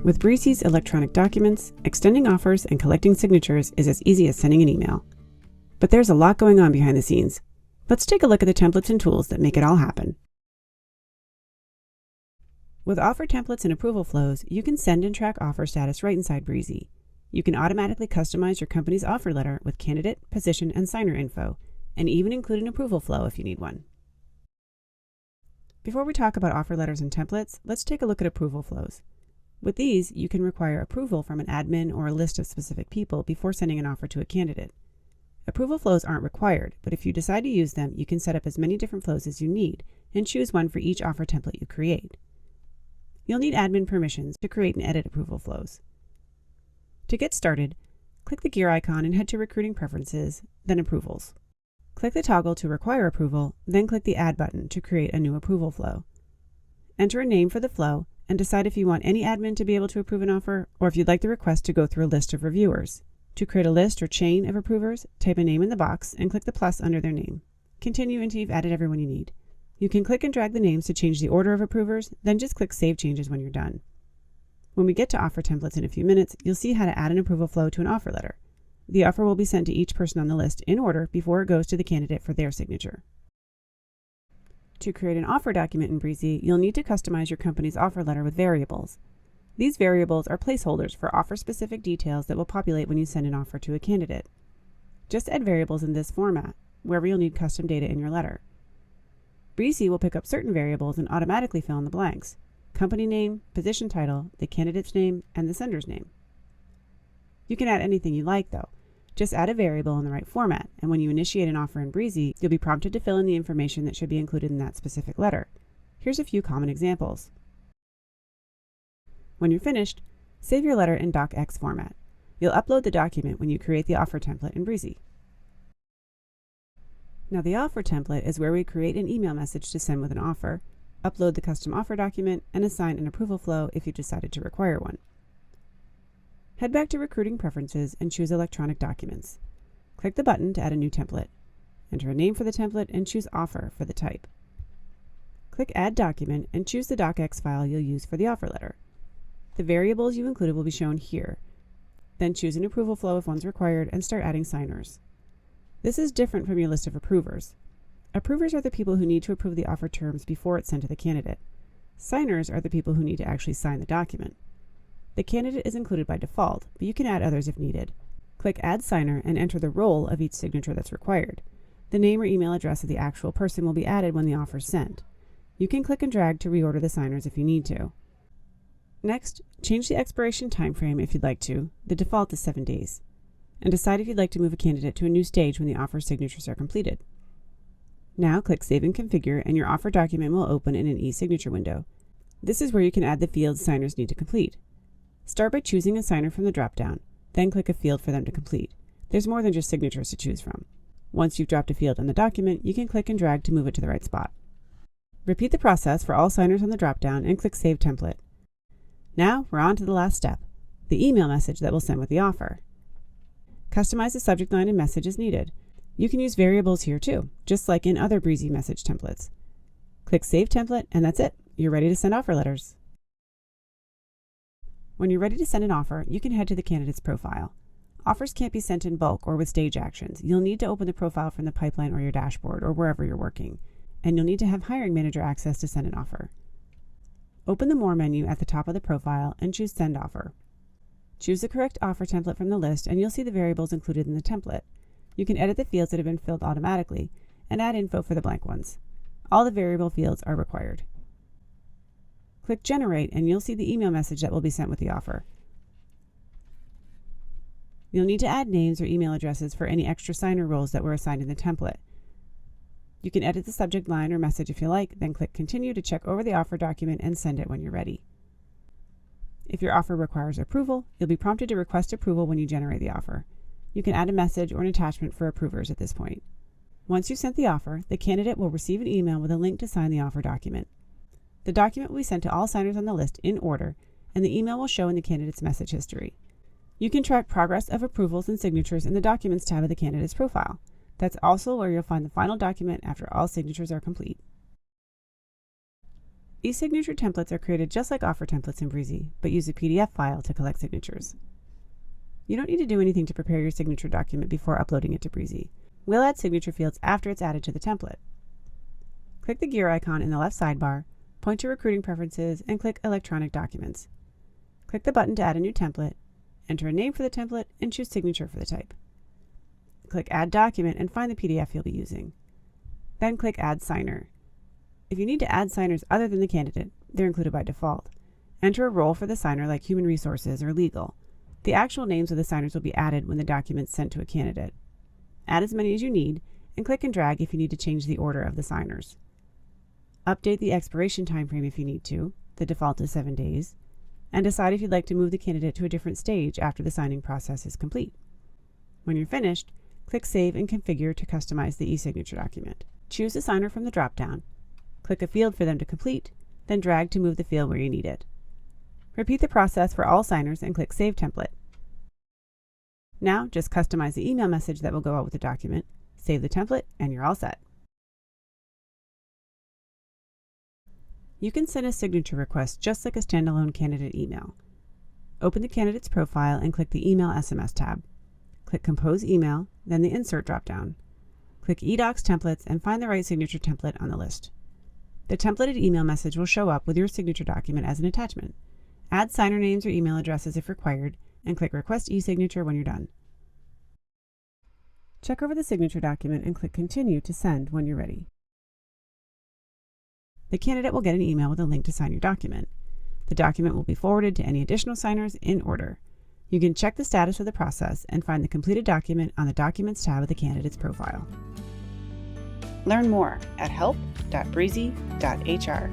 With Breezy's electronic documents, extending offers and collecting signatures is as easy as sending an email. But there's a lot going on behind the scenes. Let's take a look at the templates and tools that make it all happen. With offer templates and approval flows, you can send and track offer status right inside Breezy. You can automatically customize your company's offer letter with candidate, position, and signer info, and even include an approval flow if you need one. Before we talk about offer letters and templates, let's take a look at approval flows. With these, you can require approval from an admin or a list of specific people before sending an offer to a candidate. Approval flows aren't required, but if you decide to use them, you can set up as many different flows as you need and choose one for each offer template you create. You'll need admin permissions to create and edit approval flows. To get started, click the gear icon and head to Recruiting Preferences, then Approvals. Click the toggle to require approval, then click the Add button to create a new approval flow. Enter a name for the flow and decide if you want any admin to be able to approve an offer or if you'd like the request to go through a list of reviewers. To create a list or chain of approvers, type a name in the box and click the plus under their name. Continue until you've added everyone you need. You can click and drag the names to change the order of approvers, then just click Save Changes when you're done. When we get to offer templates in a few minutes, you'll see how to add an approval flow to an offer letter. The offer will be sent to each person on the list in order before it goes to the candidate for their signature. To create an offer document in Breezy, you'll need to customize your company's offer letter with variables. These variables are placeholders for offer-specific details that will populate when you send an offer to a candidate. Just add variables in this format, wherever you'll need custom data in your letter. Breezy will pick up certain variables and automatically fill in the blanks: company name, position title, the candidate's name, and the sender's name. You can add anything you like, though. Just add a variable in the right format, and when you initiate an offer in Breezy, you'll be prompted to fill in the information that should be included in that specific letter. Here's a few common examples. When you're finished, save your letter in docx format. You'll upload the document when you create the offer template in Breezy. Now, the offer template is where we create an email message to send with an offer, upload the custom offer document, and assign an approval flow if you decided to require one. Head back to Recruiting Preferences and choose Electronic Documents. Click the button to add a new template. Enter a name for the template and choose Offer for the type. Click Add Document and choose the docx file you'll use for the offer letter. The variables you included will be shown here. Then choose an approval flow if one's required and start adding signers. This is different from your list of approvers. Approvers are the people who need to approve the offer terms before it's sent to the candidate. Signers are the people who need to actually sign the document. The candidate is included by default, but you can add others if needed. Click Add Signer and enter the role of each signature that's required. The name or email address of the actual person will be added when the offer is sent. You can click and drag to reorder the signers if you need to. Next, change the expiration time frame if you'd like to. The default is 7 days. And decide if you'd like to move a candidate to a new stage when the offer signatures are completed. Now click Save and Configure and your offer document will open in an eSignature window. This is where you can add the fields signers need to complete. Start by choosing a signer from the drop-down, then click a field for them to complete. There's more than just signatures to choose from. Once you've dropped a field on the document, you can click and drag to move it to the right spot. Repeat the process for all signers on the drop-down and click Save Template. Now we're on to the last step, the email message that we'll send with the offer. Customize the subject line and message as needed. You can use variables here too, just like in other Breezy message templates. Click Save Template and that's it. You're ready to send offer letters. When you're ready to send an offer, you can head to the candidate's profile. Offers can't be sent in bulk or with stage actions. You'll need to open the profile from the pipeline or your dashboard or wherever you're working, and you'll need to have hiring manager access to send an offer. Open the More menu at the top of the profile and choose Send Offer. Choose the correct offer template from the list and you'll see the variables included in the template. You can edit the fields that have been filled automatically and add info for the blank ones. All the variable fields are required. Click Generate and you'll see the email message that will be sent with the offer. You'll need to add names or email addresses for any extra signer roles that were assigned in the template. You can edit the subject line or message if you like, then click Continue to check over the offer document and send it when you're ready. If your offer requires approval, you'll be prompted to request approval when you generate the offer. You can add a message or an attachment for approvers at this point. Once you've sent the offer, the candidate will receive an email with a link to sign the offer document. The document will be sent to all signers on the list in order, and the email will show in the candidate's message history. You can track progress of approvals and signatures in the Documents tab of the candidate's profile. That's also where you'll find the final document after all signatures are complete. eSignature templates are created just like offer templates in Breezy, but use a PDF file to collect signatures. You don't need to do anything to prepare your signature document before uploading it to Breezy. We'll add signature fields after it's added to the template. Click the gear icon in the left sidebar, point to Recruiting Preferences, and click Electronic Documents. Click the button to add a new template, enter a name for the template, and choose Signature for the type. Click Add Document and find the PDF you'll be using. Then click Add Signer. If you need to add signers other than the candidate, they're included by default. Enter a role for the signer like Human Resources or Legal. The actual names of the signers will be added when the document's sent to a candidate. Add as many as you need, and click and drag if you need to change the order of the signers. Update the expiration time frame if you need to, the default is 7 days, and decide if you'd like to move the candidate to a different stage after the signing process is complete. When you're finished, click Save and Configure to customize the eSignature document. Choose a signer from the drop-down, click a field for them to complete, then drag to move the field where you need it. Repeat the process for all signers and click Save Template. Now, just customize the email message that will go out with the document, save the template, and you're all set. You can send a signature request just like a standalone candidate email. Open the candidate's profile and click the Email SMS tab. Click Compose Email, then the Insert dropdown. Click eDocs Templates and find the right signature template on the list. The templated email message will show up with your signature document as an attachment. Add signer names or email addresses if required, and click Request eSignature when you're done. Check over the signature document and click Continue to send when you're ready. The candidate will get an email with a link to sign your document. The document will be forwarded to any additional signers in order. You can check the status of the process and find the completed document on the Documents tab of the candidate's profile. Learn more at help.breezy.hr.